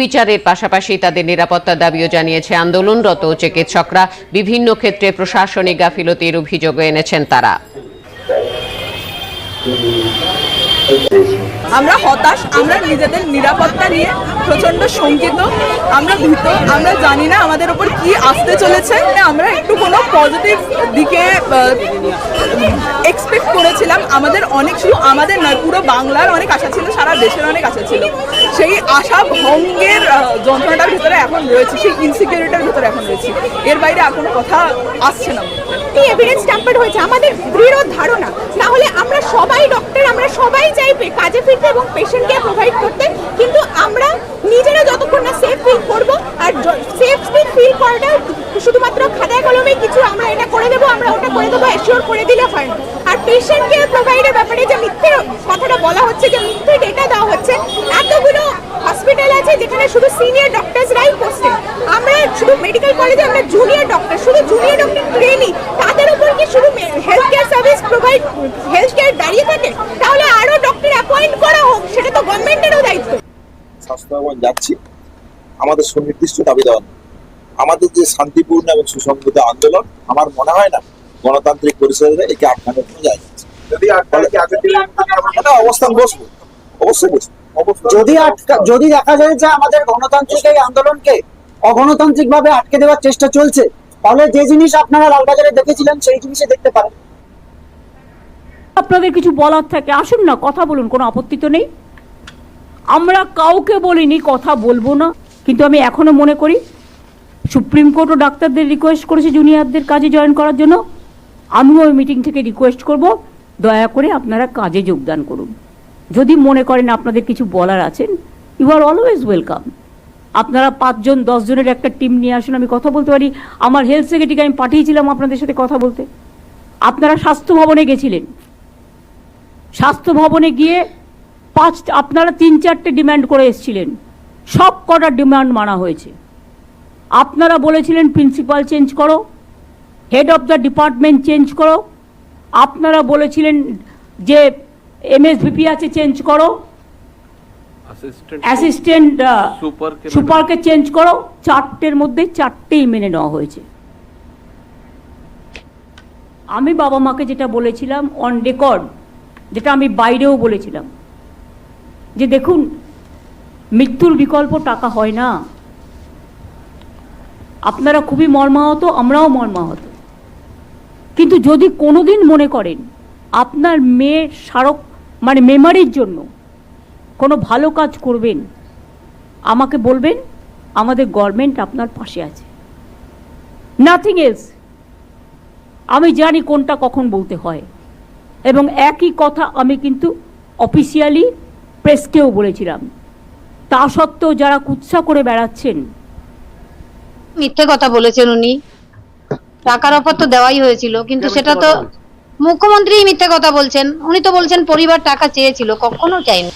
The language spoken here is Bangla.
বিচারের পাশাপাশি তাদের নিরাপত্তার দাবিও জানিয়েছে আন্দোলনরত চিকিৎসকরা। বিভিন্ন ক্ষেত্রে প্রশাসনিক গাফিলতির অভিযোগ এনেছেন তারা। আমরা হতাশ, আমরা নিজেদের নিরাপত্তা নিয়ে প্রচন্ড শঙ্কিত, আমরা ভীত, আমরা জানি না আমাদের উপর কি আসতে চলেছে। আমরা একটু কোনো পজিটিভ দিকে এক্সপেক্ট করেছিলাম। আমাদের অনেক, শুধু আমাদের নয়, পুরো বাংলার অনেক আশা ছিল, সারা দেশের অনেক আশা ছিল। সেই আশা ভঙ্গের যন্ত্রণাটার ভিতরে এখন রয়েছে, সেই ইনসিকিউরিটির ভিতরে এখন রয়েছে। এর বাইরে আর কোনো কথা আসছে না। এই এভিডেন্স ট্যাম্পার্ড হয়েছে আমাদের দৃঢ় ধারণা। না হলে আমরা সবাই ডক্টর, আমরা সবাই চাইবে কাজে ফিরতে এবং পেশেন্টকে প্রোভাইড করতে, কিন্তু আমরা নিজেরা যতক্ষণ না সেফ ফিল করবো, আর সেফ ফিল করাটা শুধুমাত্র খাতায় কলমে কিছু আমরা এটা করে দেবো, আমরা ওটা করে দেবো অ্যাসিওর করে দিলে হয় না। আর পেশেন্ট কেয়ার প্রোভাইডের ব্যাপারে যে মিথ্যে কথাটা বলা হচ্ছে, যে মিথ্যে ডেটা দেওয়া হচ্ছে, এতগুলো হসপিটাল আছে যেখানে শুধু সিনিয়র ডক্টরসরাই পোস্টেড। আমরা শুধু মেডিকেল কলেজে আমরা জুনিয়র ডক্টর, শুধু জুনিয়র ডক্টর ট্রেনিং, তাদের উপর কি শুধু health care service provide, health care দাঁড়িয়ে থাকে? তাহলে আরো ডক্টর অ্যাপয়েন্ট করা হোক, সেটা তো গভর্নমেন্টেরও দায়িত্ব। স্বাস্থ্য ভবন যাচ্ছি আমাদের সুনির্দিষ্ট দাবি দেওয়া, আমাদের যে শান্তিপূর্ণ এবং সুসংগত আন্দোলন, আমার মনে হয় না গণতান্ত্রিক পরিষদে একে আটকানোর কোনো জায়গা আছে। অবস্থান বসবো, অবশ্যই বসবো। যদি দেখা যায় যে আমাদের গণতান্ত্রিক এই আন্দোলনকে অগণতান্ত্রিক ভাবে আটকে দেওয়ার চেষ্টা চলছে, তাহলে যে জিনিস আপনারা লালবাজারে দেখেছিলেন সেই জিনিসে দেখতে পারেন। আপনাদের কিছু বলার থাকে আসুন না, কথা বলুন, কোনো আপত্তি তো নেই। আমরা কাউকে বলিনি কথা বলবো না, কিন্তু আমি এখনো মনে করি সুপ্রিম কোর্টও ডাক্তারদের রিকোয়েস্ট করেছে জুনিয়রদের কাজে জয়েন করার জন্য। আমিও ওই মিটিং থেকে রিকোয়েস্ট করব, দয়া করে আপনারা কাজে যোগদান করুন। যদি মনে করেন আপনাদের কিছু বলার আছেন, ইউ আর অলওয়েজ ওয়েলকাম। আপনারা 5 জন 10 জনের একটা টিম নিয়ে আসুন, আমি কথা বলতে পারি। আমার হেলথ সেক্রেটারিকে আমি পাঠিয়েছিলাম আপনাদের সাথে কথা বলতে। আপনারা স্বাস্থ্য ভবনে গেছিলেন, স্বাস্থ্য ভবনে গিয়ে আপনারা 3-4টে ডিমান্ড করে এসেছিলেন, সব কটা ডিমান্ড মানা হয়েছে। আপনারা বলেছিলেন প্রিন্সিপাল চেঞ্জ করো, head of the department change করো, আপনারা বলেছিলেন যে এমএসভিপি আছে চেঞ্জ করো, অ্যাসিস্ট্যান্ট সুপারকে চেঞ্জ করো। 4টের মধ্যে 4টেই মেনে নেওয়া হয়েছে। আমি বাবা মাকে যেটা বলেছিলাম অন রেকর্ড, যেটা আমি বাইরেও বলেছিলাম, যে দেখুন মৃত্যুর বিকল্প টাকা হয় না। আপনারা খুবই মর্মাহত, আমরাও মর্মাহত, কিন্তু যদি কোনোদিন মনে করেন আপনার মেয়ের মেমারির জন্য কোনো ভালো কাজ করবেন, আমাকে বলবেন, আমাদের গভর্নমেন্ট আপনার পাশে আছে, নাথিং এলস। আমি জানি কোনটা কখন বলতে হয়, এবং একই কথা আমি কিন্তু অফিসিয়ালি প্রেসকেও বলেছিলাম। তা সত্ত্বেও যারা কুৎসা করে বেড়াচ্ছেন, মিথ্যে কথা বলেছেন উনি। টাকার অফার তো দেওয়াই হয়েছিল, কিন্তু সেটা তো মুখ্যমন্ত্রী মিথ্যে কথা বলছেন। উনি তো বলছেন পরিবার টাকা চেয়েছিল, কখনো চাইনি।